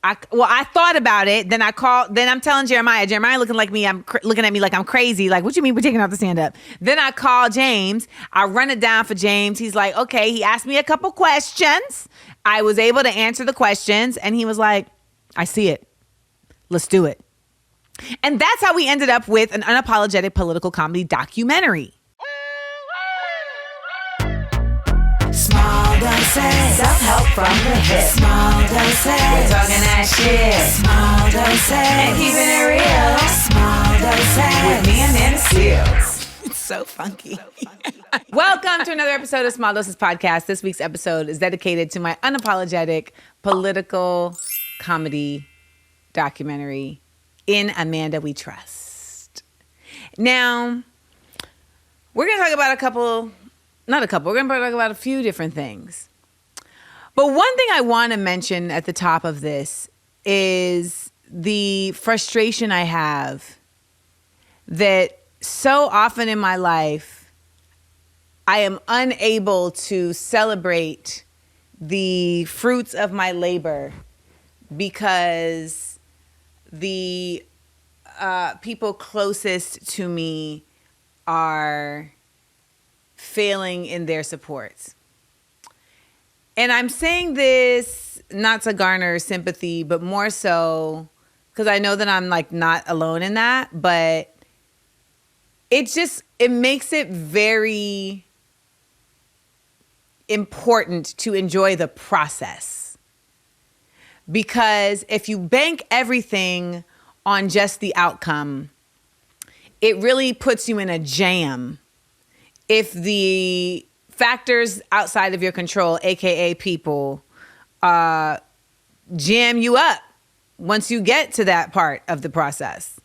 I thought about it. Then I'm telling Jeremiah looking looking at me like I'm crazy. Like, what you mean we're taking out the stand up? Then I call James. I run it down for James. He's like, okay. He asked me a couple questions. I was able to answer the questions. And he was like, I see it. Let's do it. And that's how we ended up with an unapologetic political comedy documentary. Small doses, self-help from the hip. Small doses, we're talking that shit. Small doses, and keeping it real. Small doses, with me and Nana Seals. It's so funky. Welcome to another episode of Small Doses Podcast. This week's episode is dedicated to my unapologetic political comedy documentary, In Amanda We Trust. Now, we're going to talk about we're going to talk about a few different things. But one thing I want to mention at the top of this is the frustration I have that so often in my life, I am unable to celebrate the fruits of my labor because the people closest to me are failing in their supports. And I'm saying this not to garner sympathy, but more so because I know that I'm like not alone in that, but it makes it very important to enjoy the process. Because if you bank everything on just the outcome, it really puts you in a jam. If the factors outside of your control, aka people, jam you up once you get to that part of the process.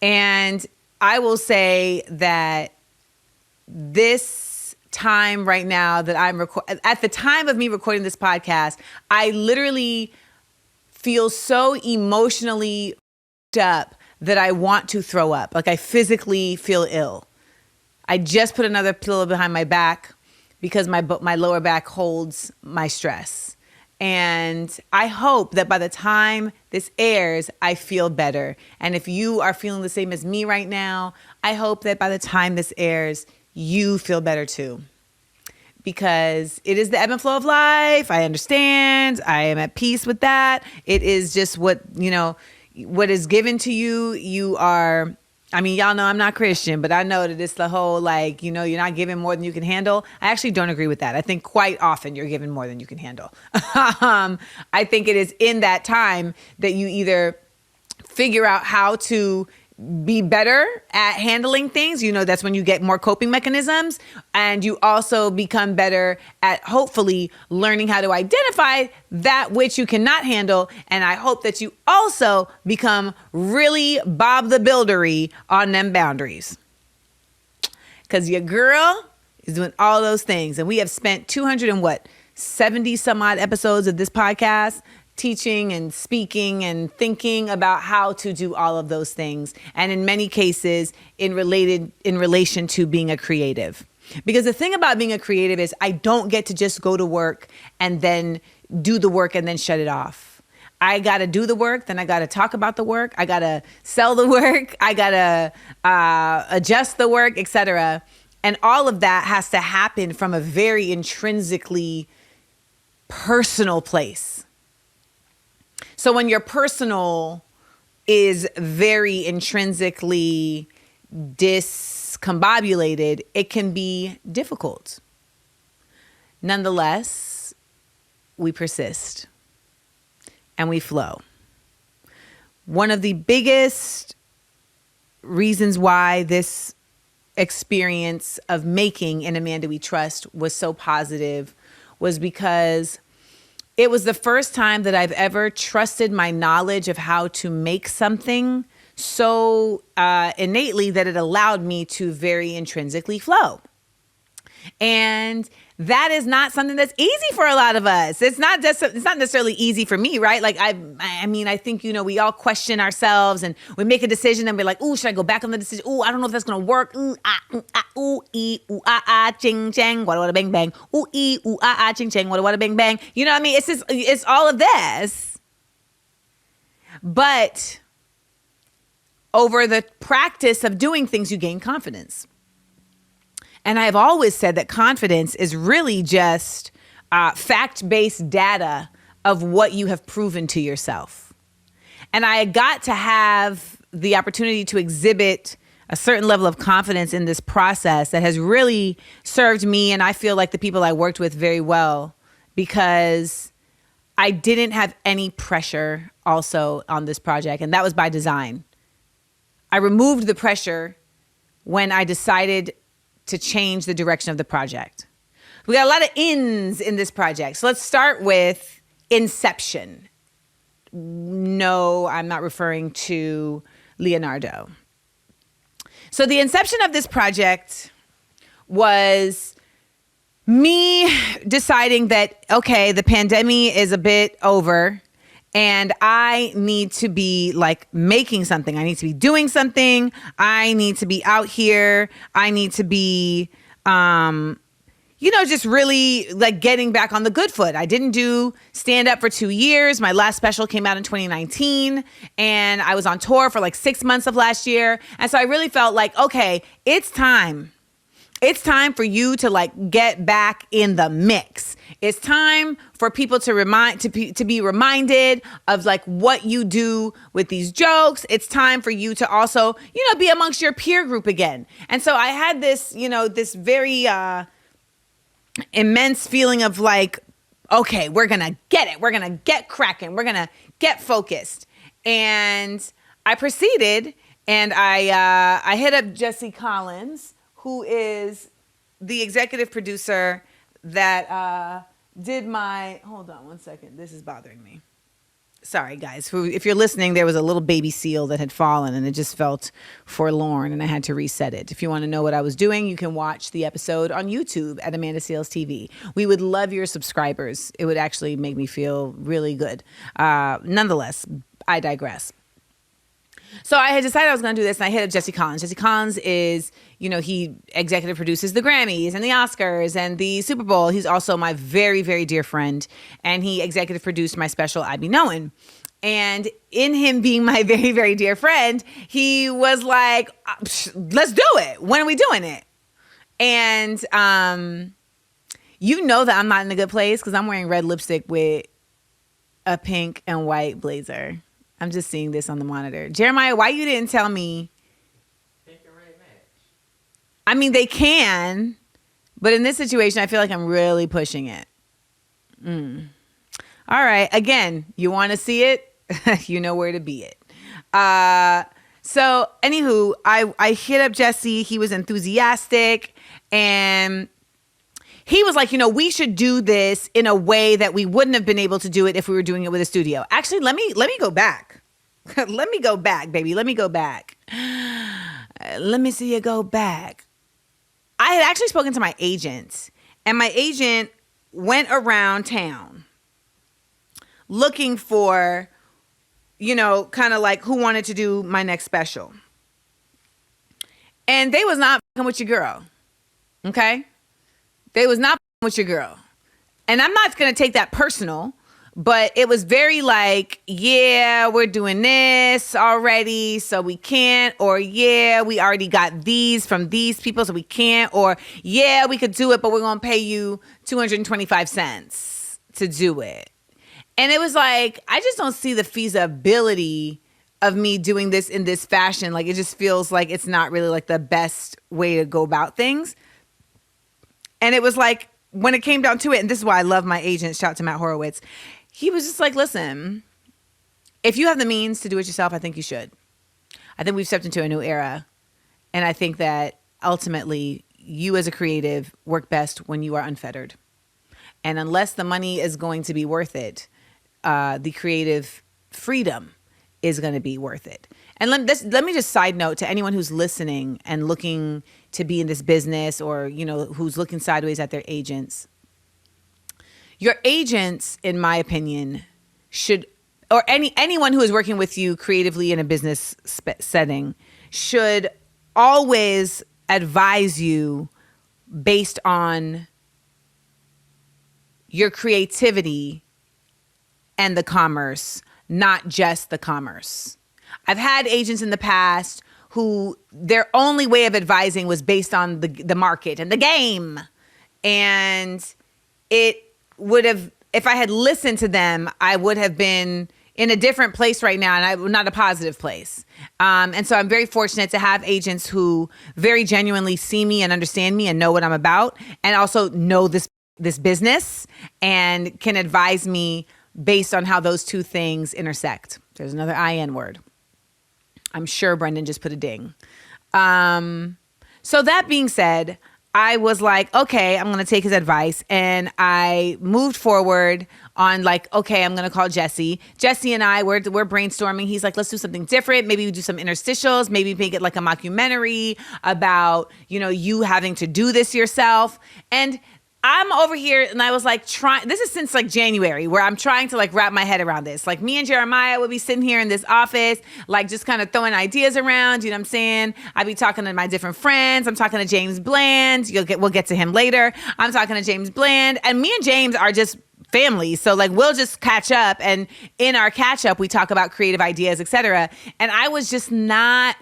And I will say that this time right now that at the time of me recording this podcast, I literally feel so emotionally up that I want to throw up. Like I physically feel ill. I just put another pillow behind my back because my lower back holds my stress. And I hope that by the time this airs, I feel better. And if you are feeling the same as me right now, I hope that by the time this airs, you feel better too. Because it is the ebb and flow of life. I understand. I am at peace with that. It is just what is given to you. You are... I mean, y'all know I'm not Christian, but I know that it's the whole, you're not giving more than you can handle. I actually don't agree with that. I think quite often you're giving more than you can handle. I think it is in that time that you either figure out how to be better at handling things. That's when you get more coping mechanisms, and you also become better at hopefully learning how to identify that which you cannot handle. And I hope that you also become really Bob the Buildery on them boundaries. Because your girl is doing all those things. And we have spent 270 some odd episodes of this podcast teaching and speaking and thinking about how to do all of those things. And in many cases, in relation to being a creative. Because the thing about being a creative is I don't get to just go to work and then do the work and then shut it off. I got to do the work. Then I got to talk about the work. I got to sell the work. I got to adjust the work, etc. And all of that has to happen from a very intrinsically personal place. So when your personal is very intrinsically discombobulated, it can be difficult. Nonetheless, we persist and we flow. One of the biggest reasons why this experience of making In Amanda We Trust was so positive was because it was the first time that I've ever trusted my knowledge of how to make something so innately that it allowed me to very intrinsically flow. And that is not something that's easy for a lot of us. It's not necessarily easy for me, right? Like I think, we all question ourselves and we make a decision and we're like, ooh, should I go back on the decision? Ooh, I don't know if that's going to work. Ooh, ching, chang, wada, wada, bang, bang. Ooh, ching, chang, wada, wada, bang, bang. You know what I mean? It's all of this. But over the practice of doing things, you gain confidence. And I've always said that confidence is really just fact-based data of what you have proven to yourself. And I got to have the opportunity to exhibit a certain level of confidence in this process that has really served me, and I feel like the people I worked with, very well, because I didn't have any pressure also on this project, and that was by design. I removed the pressure when I decided to change the direction of the project. We got a lot of ins in this project. So let's start with inception. No, I'm not referring to Leonardo. So the inception of this project was me deciding that, okay, the pandemic is a bit over and I need to be like making something. I need to be doing something. I need to be out here. I need to be, just really like getting back on the good foot. I didn't do stand up for 2 years. My last special came out in 2019 and I was on tour for like 6 months of last year. And so I really felt like, okay, it's time. It's time for you to like get back in the mix. It's time for people to be reminded of like what you do with these jokes. It's time for you to also, be amongst your peer group again. And so I had this, this very immense feeling of like, okay, we're going to get it. We're going to get cracking. We're going to get focused. And I proceeded and I hit up Jesse Collins, who is the executive producer that did my, hold on one second, this is bothering me. Sorry, guys. If you're listening, there was a little baby seal that had fallen and it just felt forlorn and I had to reset it. If you want to know what I was doing, you can watch the episode on YouTube at Amanda Seales TV. We would love your subscribers. It would actually make me feel really good. Nonetheless, I digress. So I had decided I was going to do this and I hit up Jesse Collins. Jesse Collins is, he executive produces the Grammys and the Oscars and the Super Bowl. He's also my very, very dear friend. And he executive produced my special, I'd Be Knowin'. And in him being my very, very dear friend, he was like, let's do it. When are we doing it? And you know that I'm not in a good place because I'm wearing red lipstick with a pink and white blazer. I'm just seeing this on the monitor. Jeremiah, why you didn't tell me? Pink and red match. I mean, they can, but in this situation, I feel like I'm really pushing it. All right. Again, you want to see it? You know where to be it. So anywho, I hit up Jesse. He was enthusiastic and he was like, we should do this in a way that we wouldn't have been able to do it if we were doing it with a studio. Actually, let me go back. Let me go back, baby. Let me go back. Let me see you go back. I had actually spoken to my agent, and my agent went around town looking for, kind of like who wanted to do my next special. And they was not fucking with your girl. Okay? They was not with your girl. And I'm not going to take that personal, but it was very like, yeah, we're doing this already, so we can't. Or, yeah, we already got these from these people, so we can't. Or, yeah, we could do it, but we're going to pay you 225 cents to do it. And it was like, I just don't see the feasibility of me doing this in this fashion. Like, it just feels like it's not really like the best way to go about things. And it was like, when it came down to it, and this is why I love my agent, shout out to Matt Horowitz. He was just like, listen, if you have the means to do it yourself, I think you should. I think we've stepped into a new era. And I think that ultimately you as a creative work best when you are unfettered. And unless the money is going to be worth it, the creative freedom is going to be worth it. And let me just side note to anyone who's listening and looking to be in this business or, who's looking sideways at their agents. Your agents, in my opinion, should, or anyone who is working with you creatively in a business setting, should always advise you based on your creativity and the commerce, not just the commerce. I've had agents in the past who their only way of advising was based on the market and the game. And it would have, if I had listened to them, I would have been in a different place right now, and not a positive place. And so I'm very fortunate to have agents who very genuinely see me and understand me and know what I'm about, and also know this business and can advise me based on how those two things intersect. There's another IN word. I'm sure Brendan just put a ding. So that being said, I was like, okay, I'm going to take his advice. And I moved forward on like, okay, I'm going to call Jesse. Jesse and I, we're brainstorming. He's like, let's do something different. Maybe we do some interstitials. Maybe make it like a mockumentary about, you having to do this yourself. And I'm over here and I was like this is since like January, where I'm trying to like wrap my head around this. Like me and Jeremiah would be sitting here in this office, like just kind of throwing ideas around, you know what I'm saying? I'd be talking to my different friends. I'm talking to James Bland. We'll get to him later. I'm talking to James Bland, and me and James are just family. So like we'll just catch up, and in our catch up, we talk about creative ideas, etc. And I was just not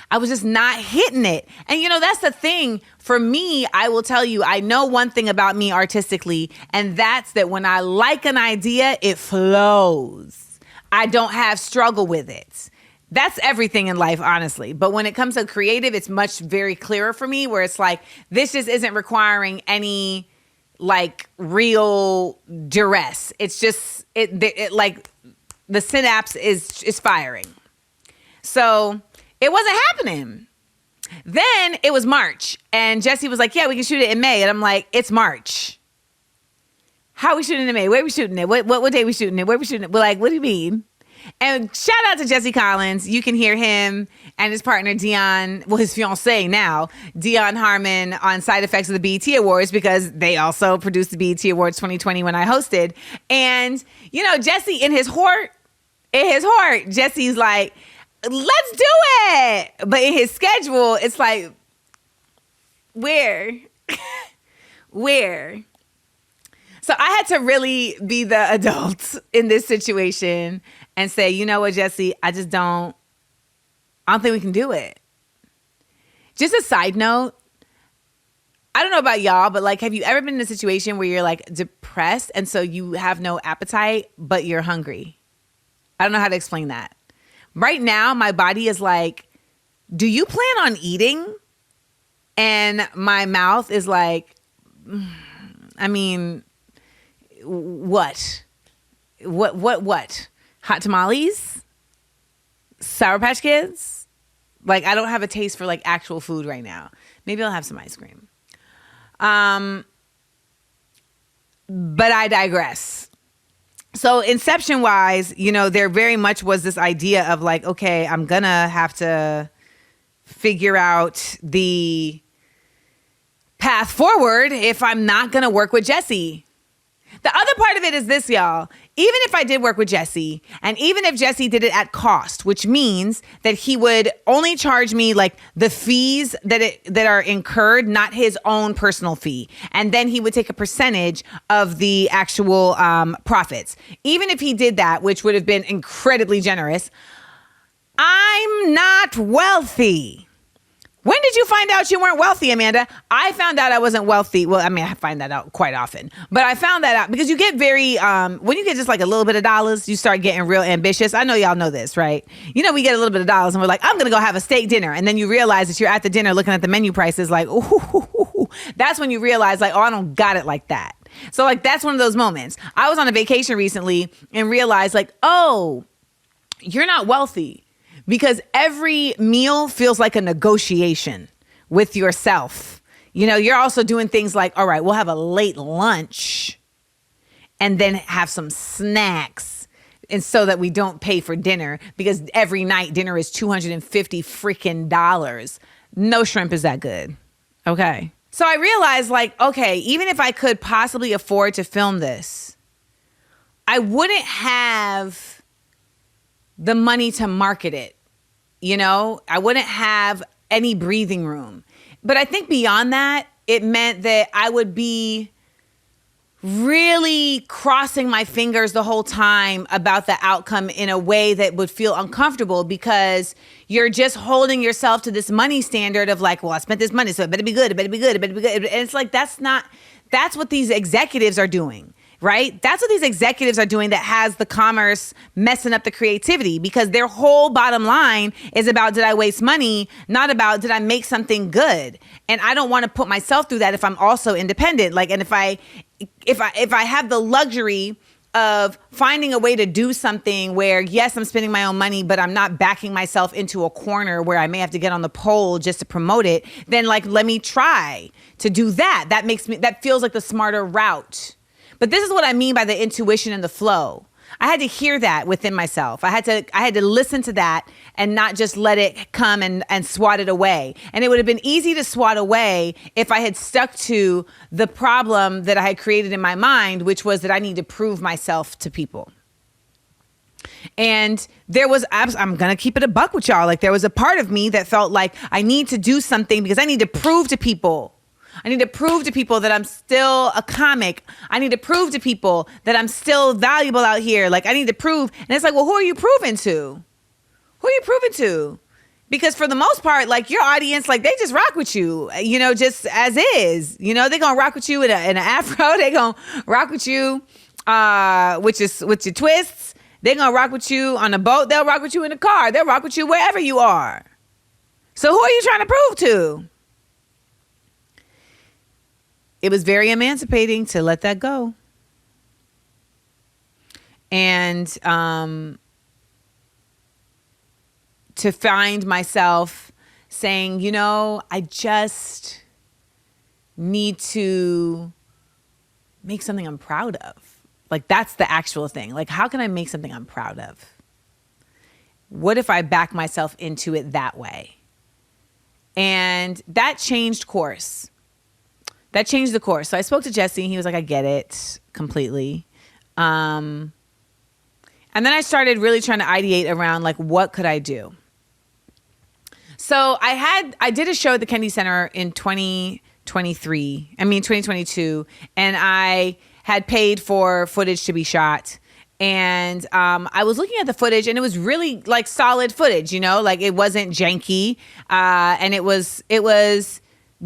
hitting it. And that's the thing. For me, I will tell you, I know one thing about me artistically, and that's that when I like an idea, it flows. I don't have struggle with it. That's everything in life, honestly. But when it comes to creative, it's much very clearer for me, where it's like, this just isn't requiring any like real duress. It's just, it like the synapse is firing. So it wasn't happening. Then it was March, and Jesse was like, yeah, we can shoot it in May. And I'm like, it's March. How are we shooting in May? Where are we shooting it? What day are we shooting it? Where are we shooting it? We're like, what do you mean? And shout out to Jesse Collins. You can hear him and his partner, Dion, his fiance now, Dion Harmon, on Side Effects of the BET Awards, because they also produced the BET Awards 2020 when I hosted. And, Jesse in his heart, Jesse's like, let's do it. But in his schedule, it's like, where? So I had to really be the adult in this situation and say, you know what, Jesse, I don't think we can do it. Just a side note, I don't know about y'all, but like, have you ever been in a situation where you're like depressed and so you have no appetite, but you're hungry? I don't know how to explain that. Right now, my body is like, do you plan on eating? And my mouth is like, I mean, what? What? Hot tamales? Sour Patch Kids? Like, I don't have a taste for like actual food right now. Maybe I'll have some ice cream. But I digress. So inception wise, there very much was this idea of like, okay, I'm gonna have to figure out the path forward if I'm not gonna work with Jesse. The other part of it is this, y'all. Even if I did work with Jesse, and even if Jesse did it at cost, which means that he would only charge me like the fees that are incurred, not his own personal fee, and then he would take a percentage of the actual profits. Even if he did that, which would have been incredibly generous, I'm not wealthy. When did you find out you weren't wealthy, Amanda? I found out I wasn't wealthy. Well, I mean, I find that out quite often. But I found that out because you get very, when you get just like a little bit of dollars, you start getting real ambitious. I know y'all know this, right? We get a little bit of dollars and we're like, I'm going to go have a steak dinner. And then you realize that you're at the dinner looking at the menu prices like, ooh, that's when you realize like, oh, I don't got it like that. So like, that's one of those moments. I was on a vacation recently and realized like, oh, you're not wealthy. Because every meal feels like a negotiation with yourself. You're also doing things like, all right, we'll have a late lunch and then have some snacks, and so that we don't pay for dinner, because every night dinner is $250 freaking dollars. No shrimp is that good. Okay. So I realized like, okay, even if I could possibly afford to film this, I wouldn't have the money to market it. I wouldn't have any breathing room. But I think beyond that, it meant that I would be really crossing my fingers the whole time about the outcome in a way that would feel uncomfortable, because you're just holding yourself to this money standard of like, well, I spent this money, so it better be good, it better be good, it better be good. And it's like, that's what these executives are doing, right? That's what these executives are doing that has the commerce messing up the creativity, because their whole bottom line is about, did I waste money? Not about, did I make something good? And I don't want to put myself through that if I'm also independent. Like, and if I have the luxury of finding a way to do something where, yes, I'm spending my own money, but I'm not backing myself into a corner where I may have to get on the pole just to promote it, then like, let me try to do that. That feels like the smarter route. But this is what I mean by the intuition and the flow. I had to hear that within myself. I had to listen to that and not just let it come and swat it away. And it would have been easy to swat away if I had stuck to the problem that I had created in my mind, which was that I need to prove myself to people. And I'm going to keep it a buck with y'all. Like, there was a part of me that felt like I need to do something because I need to prove to people. I need to prove to people that I'm still a comic. I need to prove to people that I'm still valuable out here. Like, I need to prove. And it's like, well, who are you proving to? Who are you proving to? Because for the most part, like, your audience, like, they just rock with you, just as is. They're going to rock with you in an afro. They're going to rock with you with your twists. They're going to rock with you on a boat. They'll rock with you in a car. They'll rock with you wherever you are. So who are you trying to prove to? It was very emancipating to let that go. And to find myself saying, I just need to make something I'm proud of. Like, that's the actual thing. Like, how can I make something I'm proud of? What if I back myself into it that way? And that changed course. That changed the course. So I spoke to Jesse and he was like, I get it completely. And then I started really trying to ideate around, like, what could I do? So I did a show at the Kennedy Center in 2022, and I had paid for footage to be shot. And I was looking at the footage, and it was really like solid footage, like it wasn't janky. And it was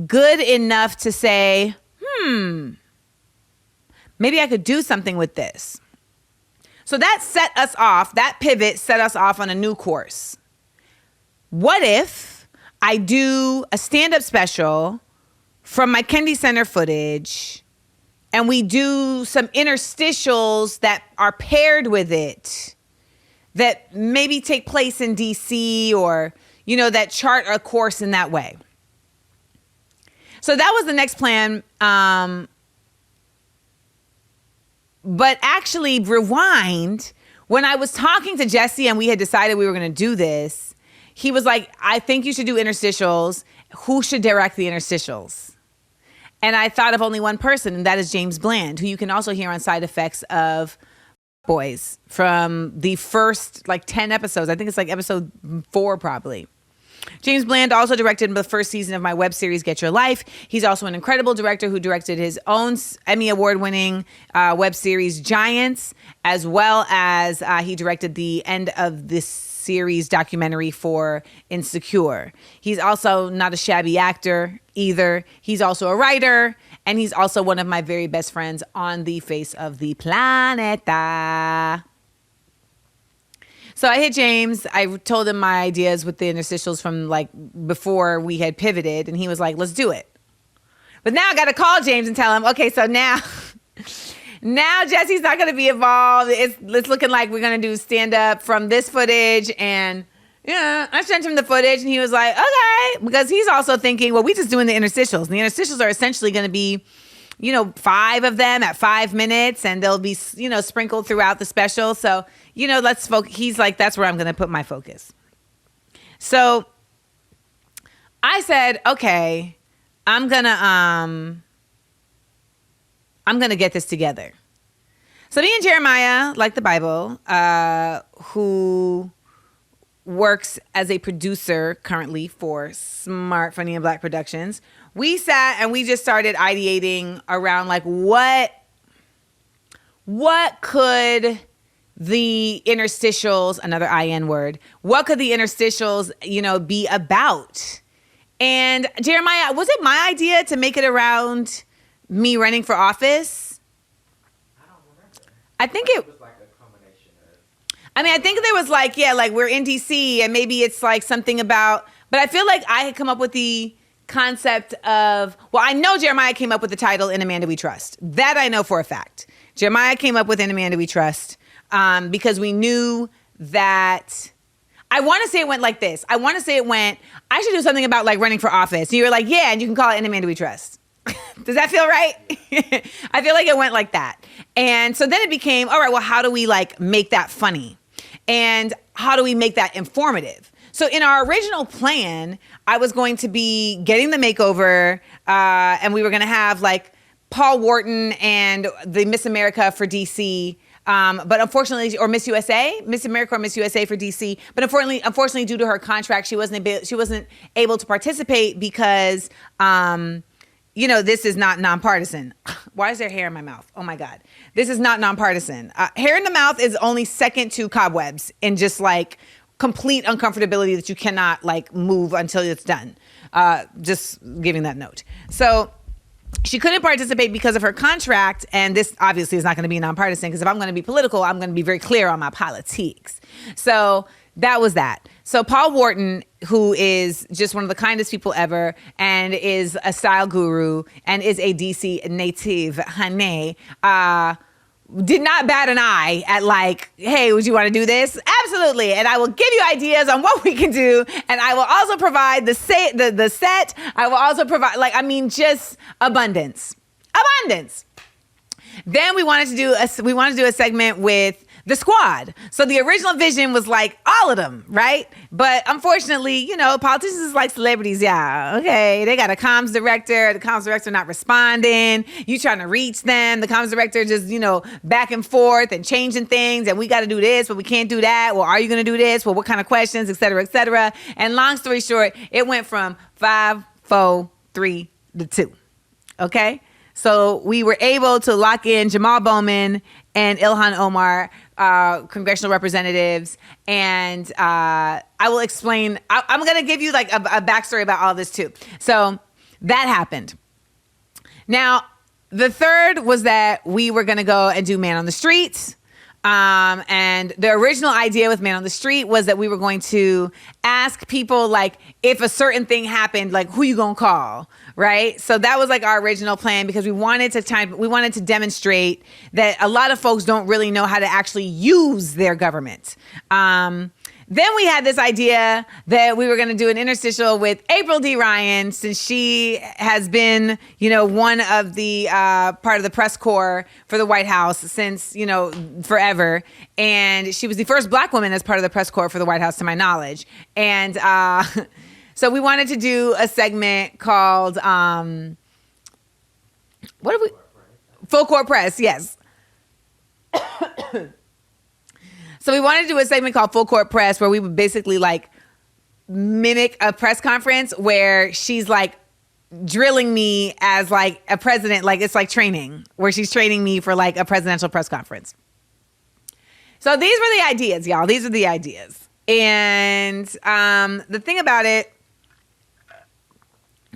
good enough to say, maybe I could do something with this. So that pivot set us off on a new course. What if I do a stand-up special from my Kennedy Center footage, and we do some interstitials that are paired with it that maybe take place in DC, or, that chart a course in that way. So that was the next plan. But actually, rewind, when I was talking to Jesse and we had decided we were going to do this, he was like, I think you should do interstitials. Who should direct the interstitials? And I thought of only one person, and that is James Bland, who you can also hear on Side Effects of Boys from the first 10 episodes. I think it's episode 4 probably. James Bland also directed the first season of my web series, Get Your Life. He's also an incredible director who directed his own Emmy Award-winning web series, Giants, as well as he directed the end of this series documentary for Insecure. He's also not a shabby actor either. He's also a writer, and he's also one of my very best friends on the face of the planet. So I hit James. I told him my ideas with the interstitials from before we had pivoted, and he was like, let's do it. But now I got to call James and tell him, okay, so now Jesse's not going to be involved. It's looking like we're going to do stand up from this footage. And I sent him the footage, and he was like, okay, because he's also thinking, well, we just doing the interstitials. And the interstitials are essentially going to be, 5 of them at 5 minutes, and they'll be, sprinkled throughout the special. So, let's focus. He's like, that's where I'm going to put my focus. So I said, okay, I'm going to get this together. So me and Jeremiah, like the Bible, who works as a producer currently for Smart, Funny, and Black Productions, we sat and we just started ideating around what what could the interstitials, another IN word, what could the interstitials, be about? And Jeremiah, was it my idea to make it around me running for office? I don't remember. I think it was like a combination of. I think there was like we're in DC and maybe it's like something about, but I feel like I had come up with the concept of, I know Jeremiah came up with the title In Amanda We Trust. That I know for a fact. Jeremiah came up with In Amanda We Trust because we knew that, I want to say it went like this. I should do something about like running for office. And you were like, yeah, and you can call it In Amanda We Trust. Does that feel right? I feel like it went like that. And so then it became, all right, well, how do we like make that funny? And how do we make that informative? So in our original plan, I was going to be getting the makeover, and we were going to have like Paul Wharton and the Miss America for DC, but unfortunately, or Miss USA, Miss America or Miss USA for DC. But unfortunately, due to her contract, she wasn't able to participate because, this is not nonpartisan. Why is there hair in my mouth? Oh my God, this is not nonpartisan. Hair in the mouth is only second to cobwebs in just like complete uncomfortability that you cannot like move until it's done. Just giving that note. So she couldn't participate because of her contract. And this obviously is not going to be nonpartisan because if I'm going to be political, I'm going to be very clear on my politics. So that was that. So Paul Wharton, who is just one of the kindest people ever and is a style guru and is a DC native, honey, did not bat an eye at like, hey, would you want to do this? Absolutely. And I will give you ideas on what we can do. And I will also provide the set. I will also provide just abundance. Then we wanted to do a segment with the squad. So the original vision was like all of them, right? But unfortunately, politicians is like celebrities. Yeah. Okay. They got a comms director. The comms director not responding. You trying to reach them. The comms director just, back and forth and changing things. And we got to do this, but we can't do that. Well, are you going to do this? Well, what kind of questions, et cetera, et cetera. And long story short, it went from 5, 4, 3 to 2. Okay. So we were able to lock in Jamal Bowman and Ilhan Omar, congressional representatives. And I will explain. I'm going to give you like a backstory about all this too. So that happened. Now, the third was that we were going to go and do Man on the Street. And the original idea with Man on the Street was that we were going to ask people like, if a certain thing happened, like who you gonna call, right? So that was like our original plan because we wanted to demonstrate that a lot of folks don't really know how to actually use their government. Then we had this idea that we were going to do an interstitial with April D. Ryan, since she has been, one of the part of the press corps for the White House since, forever. And she was the first Black woman as part of the press corps for the White House, to my knowledge. And so we wanted to do a segment called, Full Court Press, yes. So we wanted to do a segment called Full Court Press where we would basically like mimic a press conference where she's like drilling me as like a president, like it's like training, where she's training me for like a presidential press conference. So these were the ideas, y'all. These are the ideas. And the thing about it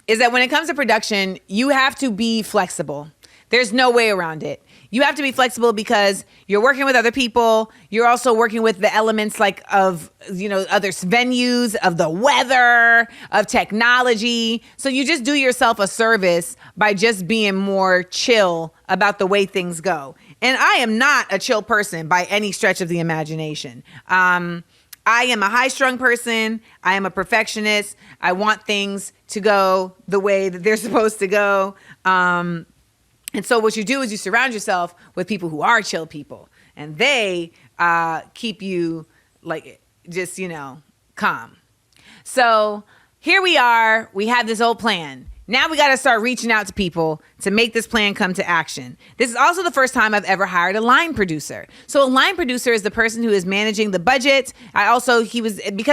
is that when it comes to production, you have to be flexible. There's no way around it. You have to be flexible because you're working with other people. You're also working with the elements like of, other venues, of the weather, of technology. So you just do yourself a service by just being more chill about the way things go. And I am not a chill person by any stretch of the imagination. I am a high-strung person. I am a perfectionist. I want things to go the way that they're supposed to go. And so what you do is you surround yourself with people who are chill people, and they keep you like just, calm. So here we are. We have this old plan. Now we got to start reaching out to people to make this plan come to action. This is also the first time I've ever hired a line producer. So a line producer is the person who is managing the budget. Because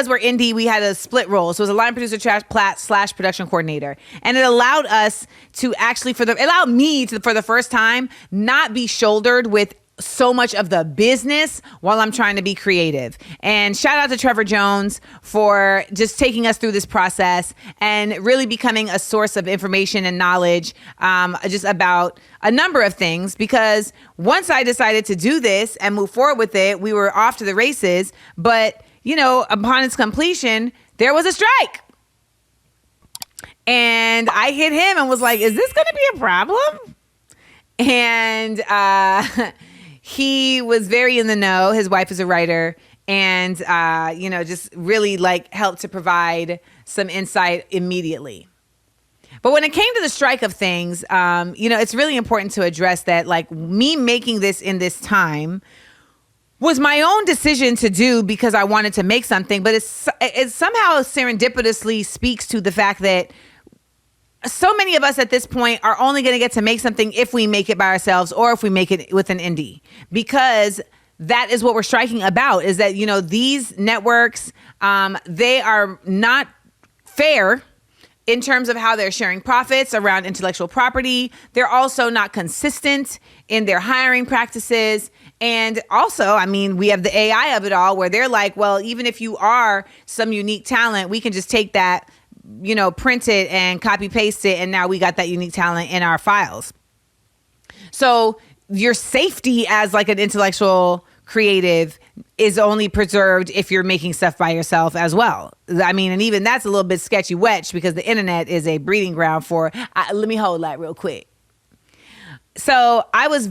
we're indie, we had a split role. So it was a line producer / production coordinator. And it allowed us to actually, allowed me to, for the first time, not be shouldered with so much of the business while I'm trying to be creative. And shout out to Trevor Jones for just taking us through this process and really becoming a source of information and knowledge just about a number of things. Because once I decided to do this and move forward with it, we were off to the races. But, you know, upon its completion, there was a strike. And I hit him and was like, is this going to be a problem? And he was very in the know. His wife is a writer, and you know, just really like helped to provide some insight immediately. But when it came to the strike of things, you know, it's really important to address that, like, me making this in this time was my own decision to do because I wanted to make something. But it somehow serendipitously speaks to the fact that so many of us at this point are only going to get to make something if we make it by ourselves or if we make it with an indie, because that is what we're striking about, is that, you know, these networks, they are not fair in terms of how they're sharing profits around intellectual property. They're also not consistent in their hiring practices. And also, I mean, we have the AI of it all, where they're like, well, even if you are some unique talent, we can just take that, you know, print it and copy paste it, and now we got that unique talent in our files. So your safety as like an intellectual creative is only preserved if you're making stuff by yourself as well. I mean, and even that's a little bit sketchy wedge, because the internet is a breeding ground for, let me hold that real quick. So I was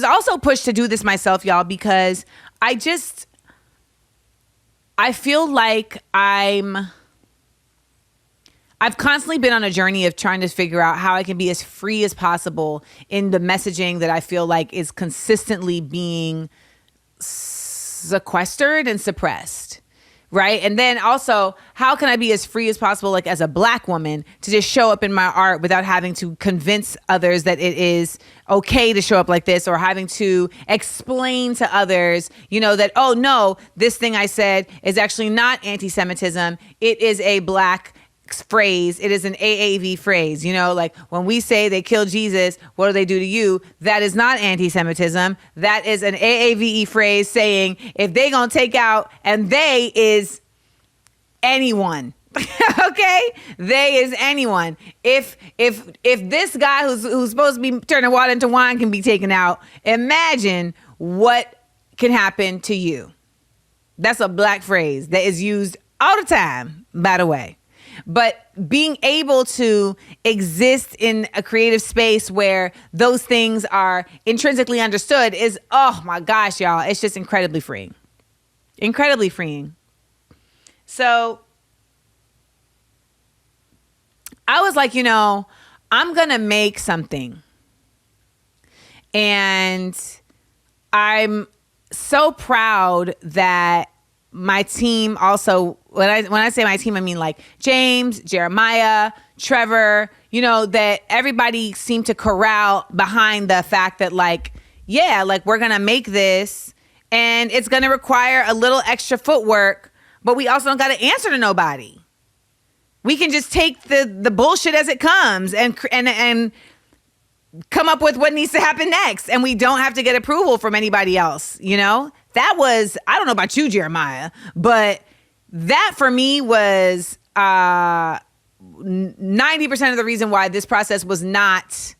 also pushed to do this myself, y'all, because I feel like I've constantly been on a journey of trying to figure out how I can be as free as possible in the messaging that I feel like is consistently being sequestered and suppressed. Right. And then also, how can I be as free as possible, like as a Black woman, to just show up in my art without having to convince others that it is okay to show up like this, or having to explain to others, you know, that, oh, no, this thing I said is actually not anti-Semitism. It is a Black phrase. It is an AAV phrase. You know, like when we say they killed Jesus, what do they do to you? That is not anti-Semitism. That is an AAVE phrase saying if they gonna take out, and they is anyone. Okay, they is anyone. If this guy who's supposed to be turning water into wine can be taken out, imagine what can happen to you. That's a Black phrase that is used all the time, by the way. But being able to exist in a creative space where those things are intrinsically understood is, oh my gosh, y'all, it's just incredibly freeing. Incredibly freeing. So I was like, you know, I'm going to make something. And I'm so proud that my team also, when I say my team, I mean like James, Jeremiah, Trevor, you know, that everybody seemed to corral behind the fact that, like, yeah, like, we're going to make this and it's going to require a little extra footwork, but we also don't got to answer to nobody. We can just take the bullshit as it comes and come up with what needs to happen next. And we don't have to get approval from anybody else, you know? That was, I don't know about you, Jeremiah, but that for me was 90% of the reason why this process was not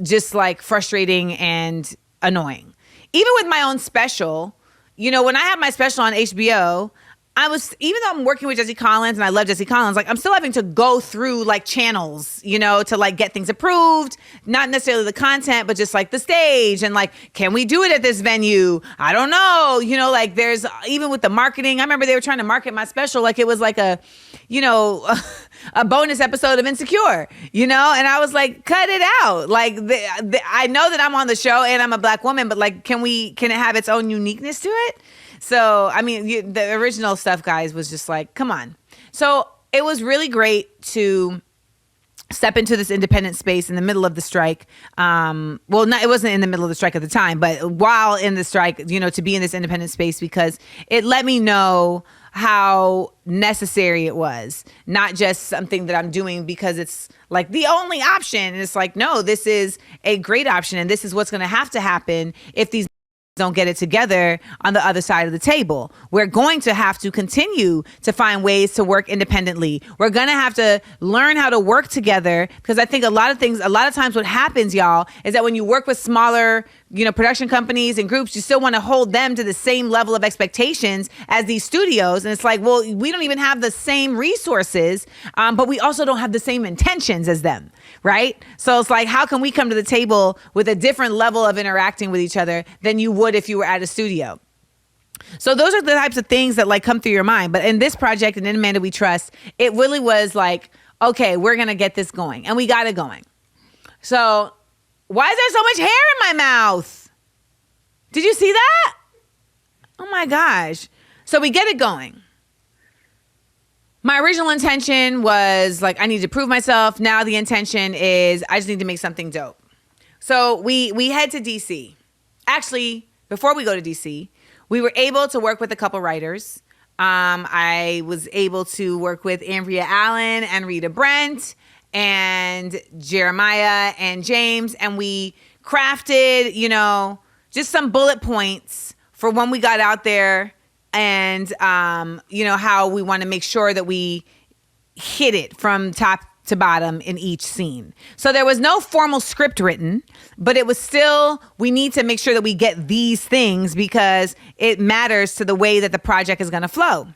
just like frustrating and annoying. Even with my own special, you know, when I had my special on HBO, even though I'm working with Jesse Collins and I love Jesse Collins, like, I'm still having to go through like channels, you know, to like get things approved, not necessarily the content, but just like the stage and like, can we do it at this venue? I don't know. You know, like there's, even with the marketing, I remember they were trying to market my special like it was like a, you know, a bonus episode of Insecure, you know? And I was like, cut it out. Like, I know that I'm on the show and I'm a Black woman, but like, can it have its own uniqueness to it? So, I mean, the original stuff, guys, was just like, come on. So it was really great to step into this independent space in the middle of the strike. It wasn't in the middle of the strike at the time, but while in the strike, to be in this independent space, because it let me know how necessary it was, not just something that I'm doing because it's like the only option. And it's like, no, this is a great option. And this is what's going to happen if these don't get it together on the other side of the table. We're going to have to continue to find ways to work independently. We're going to have to learn how to work together, because I think a lot of times what happens, y'all, is that when you work with smaller, production companies and groups, you still want to hold them to the same level of expectations as these studios. And it's like, well, we don't even have the same resources, but we also don't have the same intentions as them, right? So it's like, how can we come to the table with a different level of interacting with each other than you would if you were at a studio? So those are the types of things that come through your mind. But in this project, and in Amanda We Trust, it really was like, okay, we're going to get this going. And we got it going. So why is there so much hair in my mouth? Did you see that? Oh my gosh. So we get it going. My original intention was I need to prove myself. Now the intention is I just need to make something dope. So we head to DC. Actually, before we go to DC, we were able to work with a couple writers. I was able to work with Andrea Allen and Rita Brent and Jeremiah and James. And we crafted, just some bullet points for when we got out there, and, how we want to make sure that we hit it from top to bottom in each scene. So there was no formal script written, but it was still, we need to make sure that we get these things because it matters to the way that the project is going to flow.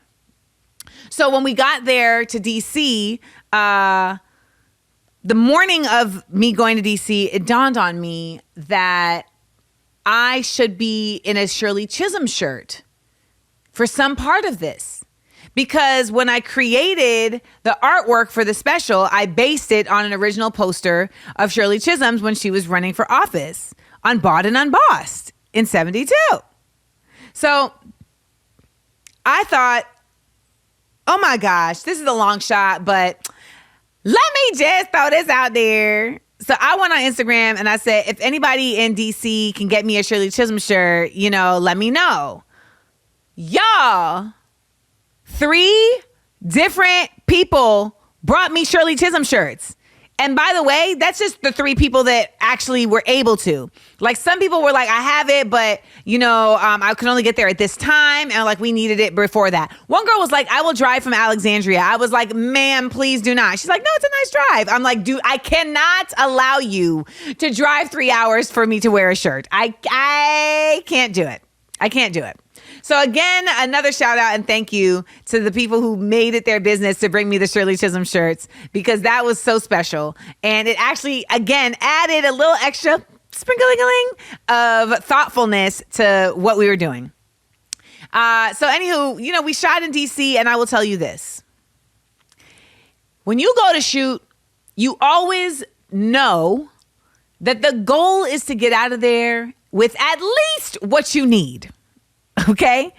So when we got there to DC, the morning of me going to DC, it dawned on me that I should be in a Shirley Chisholm shirt for some part of this. Because when I created the artwork for the special, I based it on an original poster of Shirley Chisholm's when she was running for office on Bought and Unbossed in 72. So I thought, oh my gosh, this is a long shot, but let me just throw this out there. So I went on Instagram and I said, if anybody in DC can get me a Shirley Chisholm shirt, let me know. Y'all, 3 different people brought me Shirley Chisholm shirts. And by the way, that's just the 3 people that actually were able to. Some people were like, I have it, but, I can only get there at this time. And we needed it before that. One girl was like, I will drive from Alexandria. I was like, ma'am, please do not. She's like, no, it's a nice drive. I'm like, dude, I cannot allow you to drive 3 hours for me to wear a shirt. I can't do it. I can't do it. So again, another shout out and thank you to the people who made it their business to bring me the Shirley Chisholm shirts, because that was so special. And it actually, again, added a little extra sprinkling of thoughtfulness to what we were doing. So anywho, we shot in DC, and I will tell you this. When you go to shoot, you always know that the goal is to get out of there with at least what you need. Okay?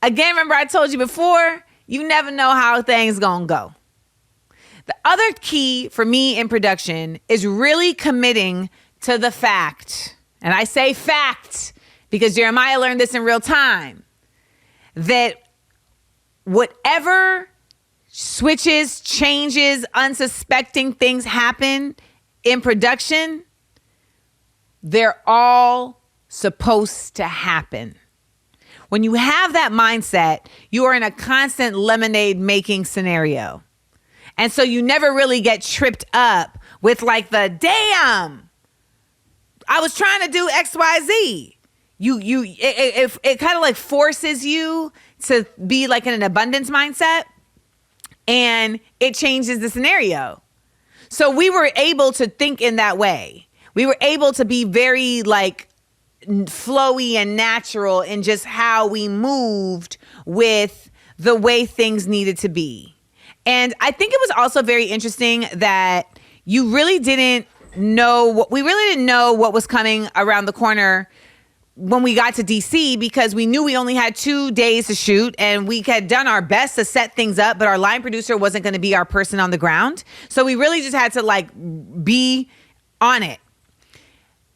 Again, remember I told you before, you never know how things gonna go. The other key for me in production is really committing to the fact, and I say fact because Jeremiah learned this in real time, that whatever switches, changes, unsuspecting things happen in production, they're all supposed to happen. When you have that mindset, you are in a constant lemonade making scenario. And so you never really get tripped up with the I was trying to do XYZ. It kind of forces you to be in an abundance mindset, and it changes the scenario. So we were able to think in that way. We were able to be very flowy and natural in just how we moved with the way things needed to be. And I think it was also very interesting that we really didn't know what was coming around the corner when we got to DC because we knew we only had 2 days to shoot and we had done our best to set things up, but our line producer wasn't going to be our person on the ground. So we really just had to like be on it.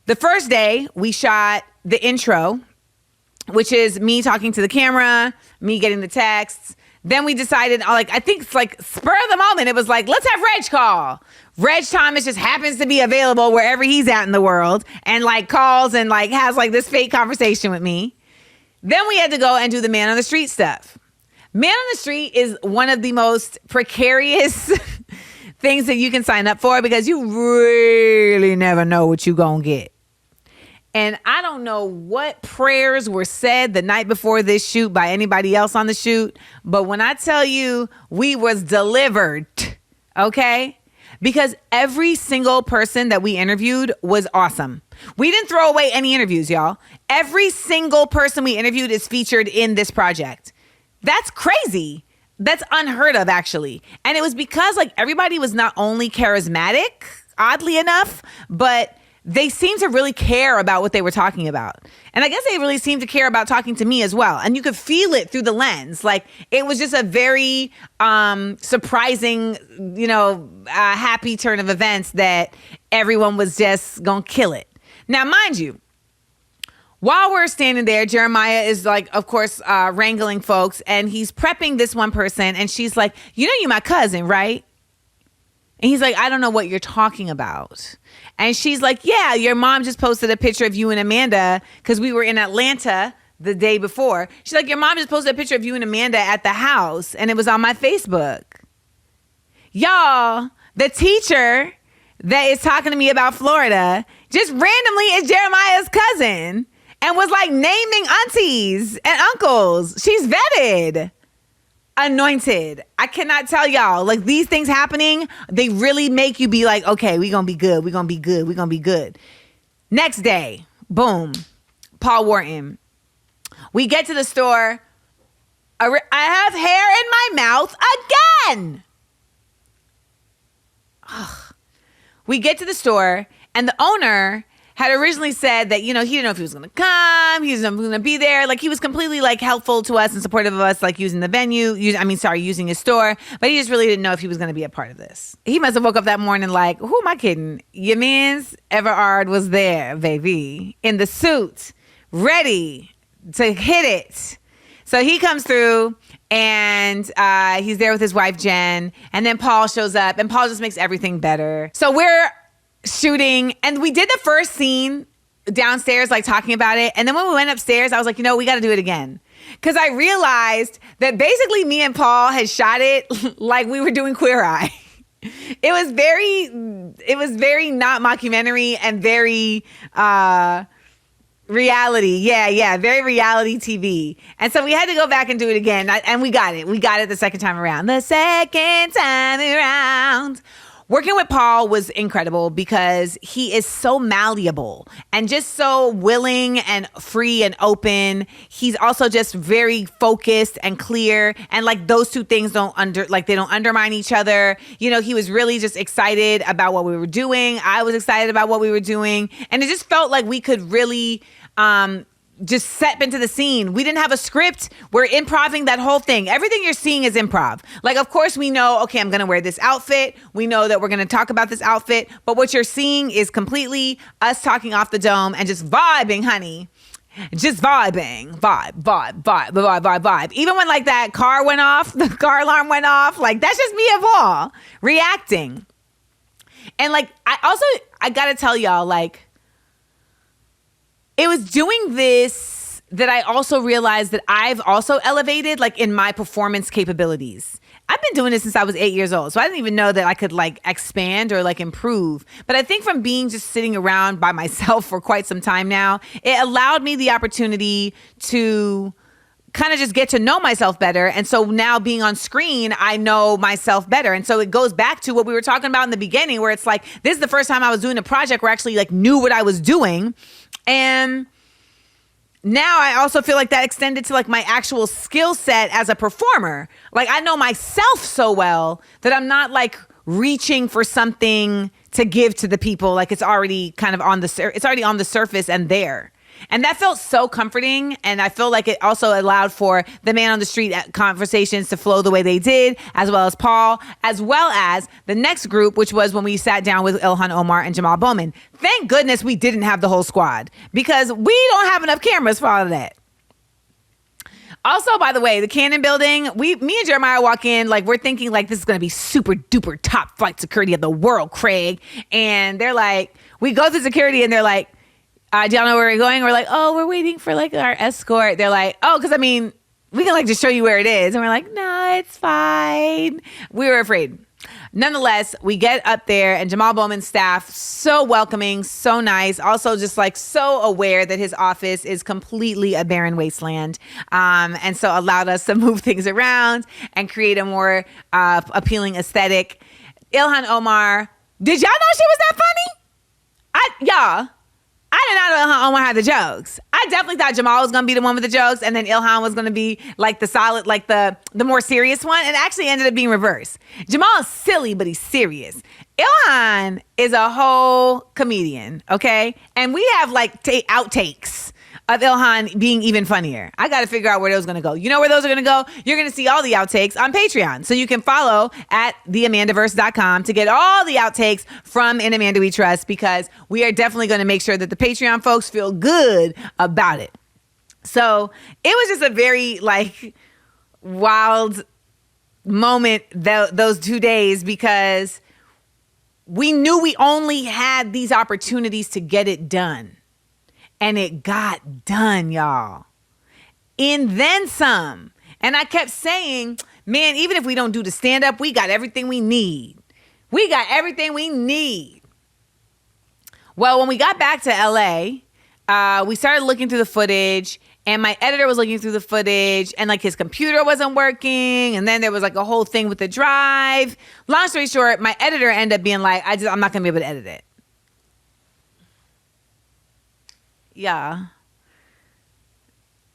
The first day we shot the intro, which is me talking to the camera, me getting the texts. Then we decided, like, I think it's like spur of the moment. It was like, let's have Reg call. Reg Thomas just happens to be available wherever he's at in the world and like calls and like has like this fake conversation with me. Then we had to go and do the man on the street stuff. Man on the street is one of the most precarious things that you can sign up for because you really never know what you're going to get. And I don't know what prayers were said the night before this shoot by anybody else on the shoot, but when I tell you we was delivered, okay? Because every single person that we interviewed was awesome. We didn't throw away any interviews, y'all. Every single person we interviewed is featured in this project. That's crazy. That's unheard of, actually. And it was because like everybody was not only charismatic, oddly enough, but they seemed to really care about what they were talking about. And I guess they really seemed to care about talking to me as well. And you could feel it through the lens. Like it was just a very surprising, happy turn of events that everyone was just gonna kill it. Now, mind you, while we're standing there, Jeremiah is like, of course, wrangling folks and he's prepping this one person. And she's like, you're my cousin, right? And he's like, I don't know what you're talking about. And she's like, yeah, your mom just posted a picture of you and Amanda because we were in Atlanta the day before. She's like, your mom just posted a picture of you and Amanda at the house and it was on my Facebook. Y'all, the teacher that is talking to me about Florida just randomly is Jeremiah's cousin and was like naming aunties and uncles. She's vetted. Anointed. I cannot tell y'all, like these things happening, they really make you be like, okay, we gonna be good. We gonna be good. We gonna be good. Next day, boom, Paul Wharton. We get to the store. I have hair in my mouth again. Ugh. We get to the store and the owner had originally said that, he didn't know if he was going to come, he was going to be there. Like he was completely like helpful to us and supportive of us, like using the venue, using his store. But he just really didn't know if he was going to be a part of this. He must have woke up that morning like, who am I kidding? Your man's Everard was there, baby, in the suit, ready to hit it. So he comes through and he's there with his wife, Jen. And then Paul shows up and Paul just makes everything better. So we're shooting and we did the first scene downstairs, like talking about it. And then when we went upstairs, I was like, we got to do it again. Because I realized that basically me and Paul had shot it like we were doing Queer Eye. It was very not mockumentary and very reality. Yeah. Very reality TV. And so we had to go back and do it again. And we got it. We got it the second time around. The second time around. Working with Paul was incredible because he is so malleable and just so willing and free and open. He's also just very focused and clear. And like those two things don't undermine each other. He was really just excited about what we were doing. I was excited about what we were doing. And it just felt like we could really just step into the scene. We didn't have a script. We're improving that whole thing. Everything you're seeing is improv. Like, of course, we know, okay, I'm going to wear this outfit. We know that we're going to talk about this outfit. But what you're seeing is completely us talking off the dome and just vibing, honey. Just vibing. Vibe. Even when like that car went off, the car alarm went off, like that's just me and Paul reacting. And like, I got to tell y'all, like, it was doing this that I also realized that I've also elevated like in my performance capabilities. I've been doing this since I was 8 years old. So I didn't even know that I could like expand or like improve. But I think from being just sitting around by myself for quite some time now, it allowed me the opportunity to kind of just get to know myself better. And so now being on screen, I know myself better. And so it goes back to what we were talking about in the beginning, where it's like, this is the first time I was doing a project where I actually like knew what I was doing. And now I also feel like that extended to like my actual skill set as a performer. Like I know myself so well that I'm not like reaching for something to give to the people. Like it's already kind of it's already on the surface and there. And that felt so comforting. And I feel like it also allowed for the man on the street conversations to flow the way they did, as well as Paul, as well as the next group, which was when we sat down with Ilhan Omar and Jamal Bowman. Thank goodness we didn't have the whole squad, because we don't have enough cameras for all of that. Also, by the way, the Cannon building, me and Jeremiah walk in like we're thinking like this is going to be super duper top flight security of the world, Craig. And they're like, we go through security and they're like, do y'all know where we're going? We're like, oh, we're waiting for like our escort. They're like, oh, because I mean, we can like just show you where it is. And we're like, no, it's fine. We were afraid. Nonetheless, we get up there and Jamal Bowman's staff, so welcoming, so nice. Also just like so aware that his office is completely a barren wasteland. And so allowed us to move things around and create a more appealing aesthetic. Ilhan Omar, did y'all know she was that funny? Y'all, I did not know Ilhan Omar had the jokes. I definitely thought Jamal was going to be the one with the jokes, and then Ilhan was going to be like the solid, like the more serious one. It actually ended up being reversed. Jamal is silly, but he's serious. Ilhan is a whole comedian, okay? And we have like outtakes of Ilhan being even funnier. I got to figure out where those are going to go. You know where those are going to go? You're going to see all the outtakes on Patreon. So you can follow at theamandaverse.com to get all the outtakes from In Amanda We Trust, because we are definitely going to make sure that the Patreon folks feel good about it. So it was just a very like wild moment those 2 days, because we knew we only had these opportunities to get it done. And it got done, y'all. And then some. And I kept saying, man, even if we don't do the stand-up, we got everything we need. We got everything we need. Well, when we got back to LA, we started looking through the footage, and my editor was looking through the footage, and like his computer wasn't working. And then there was like a whole thing with the drive. Long story short, my editor ended up being like, I'm not going to be able to edit it. Yeah.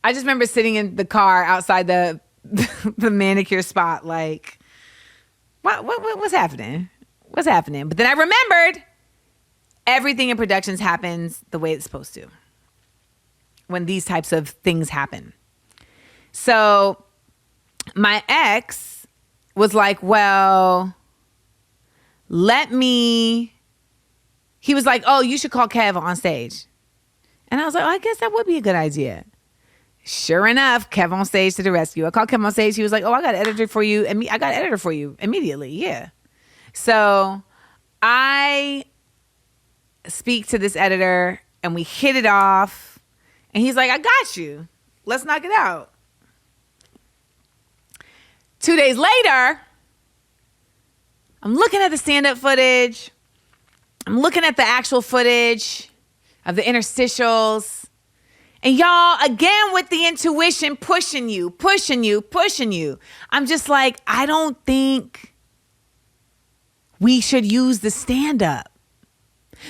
I just remember sitting in the car outside the manicure spot like, what's happening? What's happening? But then I remembered everything in productions happens the way it's supposed to when these types of things happen. So my ex was like, well, he was like, oh, you should call Kev on stage. And I was like, oh, I guess that would be a good idea. Sure enough, Kev on stage to the rescue. I called Kev on stage. He was like, oh, I got an editor for you. And I got an editor for you immediately. Yeah. So I speak to this editor and we hit it off. And he's like, I got you. Let's knock it out. 2 days later, I'm looking at the stand-up footage. I'm looking at the actual footage of the interstitials. And y'all, again, with the intuition pushing you. I'm just like, I don't think we should use the stand-up.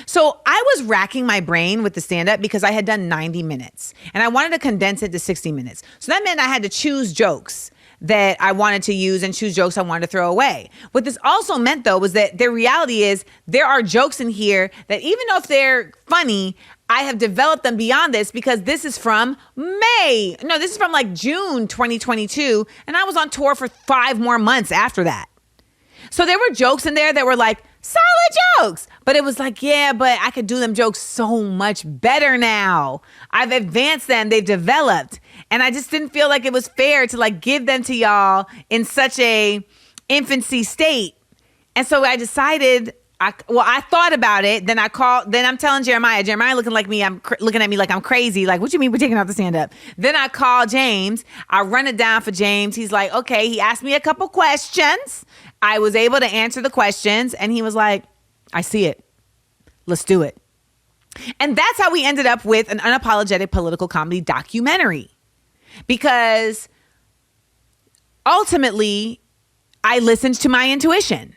So I was racking my brain with the stand-up because I had done 90 minutes. And I wanted to condense it to 60 minutes. So that meant I had to choose jokes that I wanted to use and choose jokes I wanted to throw away. What this also meant, though, was that the reality is there are jokes in here that even though if they're funny, I have developed them beyond this, because this is from this is from like June 2022. And I was on tour for 5 more months after that. So there were jokes in there that were like solid jokes, but it was like, yeah, but I could do them jokes so much better now. I've advanced them. They've developed. And I just didn't feel like it was fair to like give them to y'all in such a infancy state. And so I decided, I thought about it. Then I'm telling Jeremiah looking at me like I'm crazy. Like, what you mean we're taking out the stand up? Then I call James. I run it down for James. He's like, okay. He asked me a couple questions. I was able to answer the questions. And he was like, I see it. Let's do it. And that's how we ended up with an unapologetic political comedy documentary. Because ultimately, I listened to my intuition.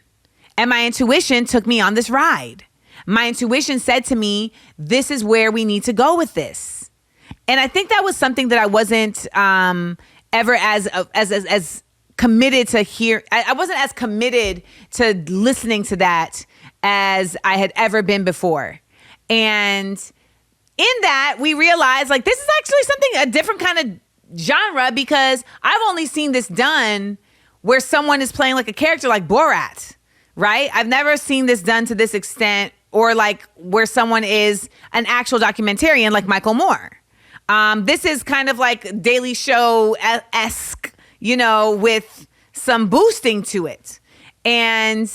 And my intuition took me on this ride. My intuition said to me, this is where we need to go with this. And I think that was something that I wasn't ever as committed to hear. I wasn't as committed to listening to that as I had ever been before. And in that, we realized like this is actually something, a different kind of genre, because I've only seen this done where someone is playing like a character like Borat, right? I've never seen this done to this extent, or like where someone is an actual documentarian like Michael Moore. This is kind of like Daily Show-esque, you know, with some boosting to it. And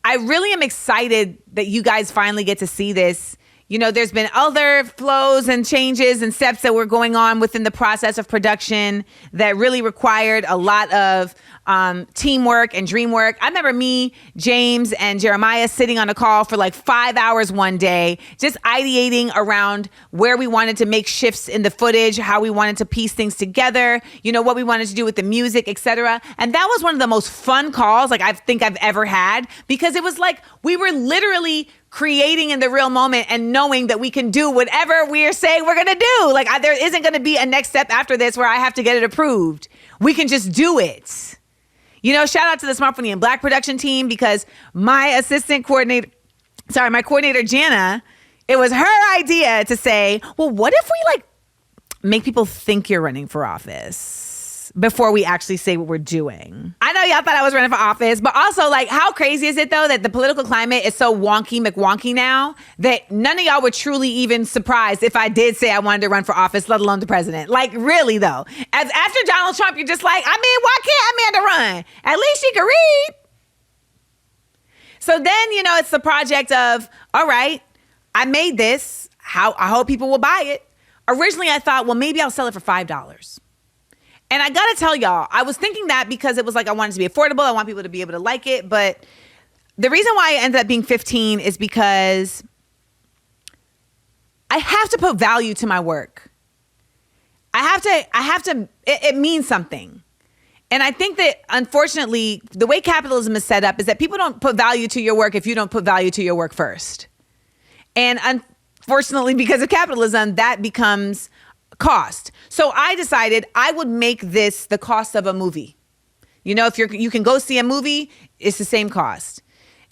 I really am excited that you guys finally get to see this. You know, there's been other flows and changes and steps that were going on within the process of production that really required a lot of teamwork and dream work. I remember me, James, and Jeremiah sitting on a call for like 5 hours one day, just ideating around where we wanted to make shifts in the footage, how we wanted to piece things together, you know, what we wanted to do with the music, etc. And that was one of the most fun calls like I think I've ever had, because it was like we were literally creating in the real moment and knowing that we can do whatever we are saying we're going to do. Like there isn't going to be a next step after this where I have to get it approved. We can just do it. You know, shout out to the Smart Funny and Black production team, because my coordinator, Jana, it was her idea to say, well, what if we like make people think you're running for office before we actually say what we're doing? I know y'all thought I was running for office, but also like, how crazy is it though that the political climate is so wonky McWonky now that none of y'all were truly even surprised if I did say I wanted to run for office, let alone the president. Like really though, as after Donald Trump, you're just like, I mean, why can't Amanda run? At least she can read. So then, you know, it's the project of, all right, I made this. I hope people will buy it. Originally, I thought, well, maybe I'll sell it for $5. And I gotta tell y'all, I was thinking that because it was like I wanted it to be affordable. I want people to be able to like it. But the reason why it ended up being 15 is because I have to put value to my work. It means something. And I think that unfortunately, the way capitalism is set up is that people don't put value to your work if you don't put value to your work first. And unfortunately, because of capitalism, that becomes cost. So I decided I would make this the cost of a movie. You know, if you can go see a movie, it's the same cost.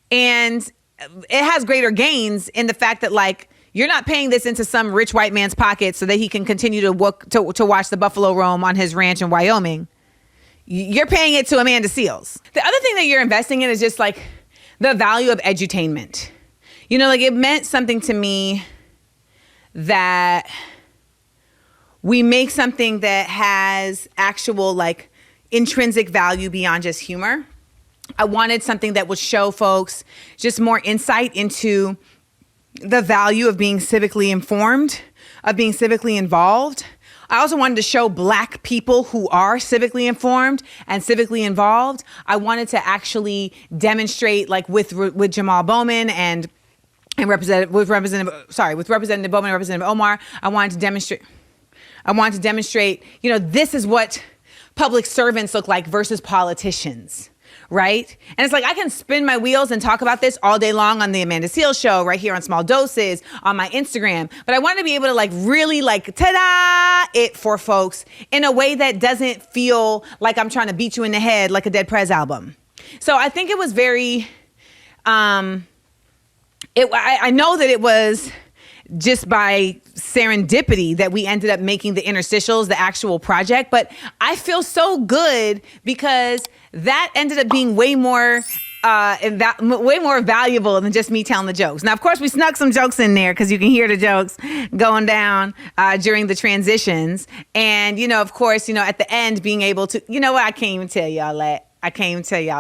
And it has greater gains in the fact that like, you're not paying this into some rich white man's pocket so that he can continue to watch the buffalo roam on his ranch in Wyoming. You're paying it to Amanda Seales. The other thing that you're investing in is just like the value of edutainment. You know, like it meant something to me that we make something that has actual like intrinsic value beyond just humor. I wanted something that would show folks just more insight into the value of being civically informed, of being civically involved. I also wanted to show Black people who are civically informed and civically involved. I wanted to actually demonstrate, like with Jamal Bowman and Representative Bowman and Representative Omar. I wanted to demonstrate, you know, this is what public servants look like versus politicians. Right? And it's like, I can spin my wheels and talk about this all day long on the Amanda Seales Show, right here on Small Doses, on my Instagram. But I want to be able to like really like, ta-da, it for folks in a way that doesn't feel like I'm trying to beat you in the head like a Dead Prez album. So I think it was very, I know that it was just by serendipity that we ended up making the interstitials, the actual project. But I feel so good because that ended up being way more valuable than just me telling the jokes. Now, of course, we snuck some jokes in there because you can hear the jokes going down during the transitions. And, you know, of course, you know, at the end being able to, you know what, I can't even tell y'all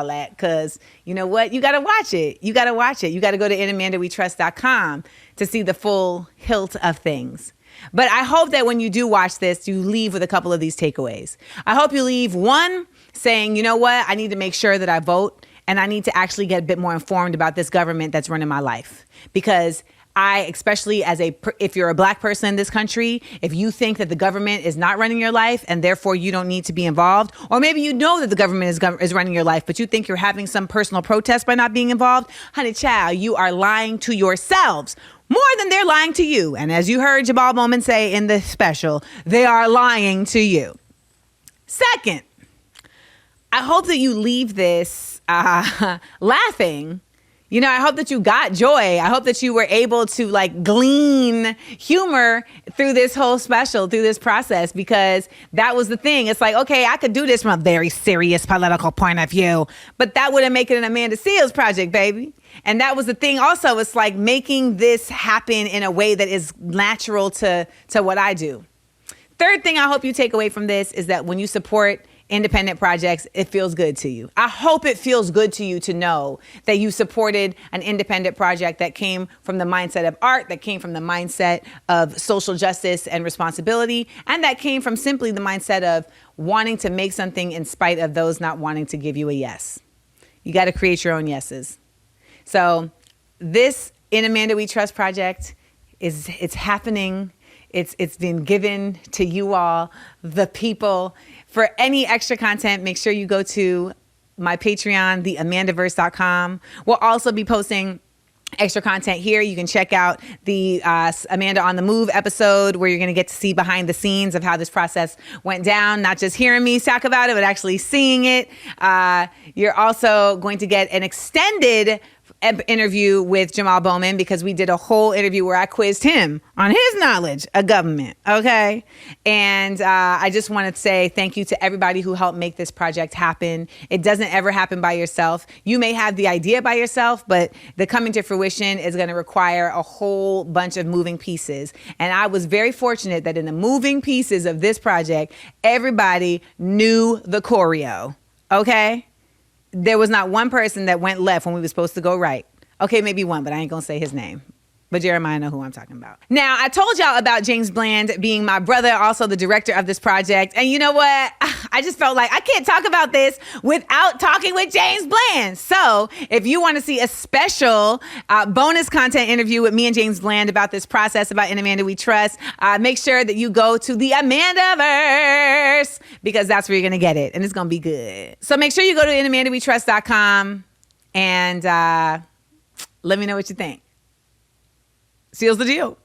that. Because you know what? You got to watch it. You got to go to inamandawetrust.com to see the full hilt of things. But I hope that when you do watch this, you leave with a couple of these takeaways. I hope you leave one saying, you know what? I need to make sure that I vote and I need to actually get a bit more informed about this government that's running my life. Because especially if you're a Black person in this country, if you think that the government is not running your life and therefore you don't need to be involved, or maybe you know that the government is running your life, but you think you're having some personal protest by not being involved, honey child, you are lying to yourselves more than they're lying to you. And as you heard Jamal Bowman say in the special, they are lying to you. Second, I hope that you leave this laughing, You know, I hope that you got joy. I hope that you were able to like glean humor through this whole special, through this process, because that was the thing. It's like, okay, I could do this from a very serious political point of view, but that wouldn't make it an Amanda Seales project, baby. And that was the thing also. It's like making this happen in a way that is natural to what I do. Third thing I hope you take away from this is that when you support independent projects, it feels good to you. I hope it feels good to you to know that you supported an independent project that came from the mindset of art, that came from the mindset of social justice and responsibility, and that came from simply the mindset of wanting to make something in spite of those not wanting to give you a yes. You got to create your own yeses. So this In Amanda We Trust project it's happening. It's been given to you all, the people. For any extra content, make sure you go to my Patreon, theamandaverse.com. We'll also be posting extra content here. You can check out the Amanda on the Move episode where you're going to get to see behind the scenes of how this process went down, not just hearing me talk about it, but actually seeing it. You're also going to get an extended interview with Jamal Bowman because we did a whole interview where I quizzed him on his knowledge of government. Okay. And I just want to say thank you to everybody who helped make this project happen. It doesn't ever happen by yourself. You may have the idea by yourself, but the coming to fruition is going to require a whole bunch of moving pieces. And I was very fortunate that in the moving pieces of this project, everybody knew the choreo. Okay. There was not one person that went left when we were supposed to go right. Okay, maybe one, but I ain't gonna say his name. But Jeremiah know who I'm talking about. Now, I told y'all about James Bland being my brother, also the director of this project. And you know what? I just felt like I can't talk about this without talking with James Bland. So if you want to see a special bonus content interview with me and James Bland about this process, about In Amanda We Trust, make sure that you go to the Amandaverse because that's where you're going to get it. And it's going to be good. So make sure you go to inamandawetrust.com and let me know what you think. Seals the deal.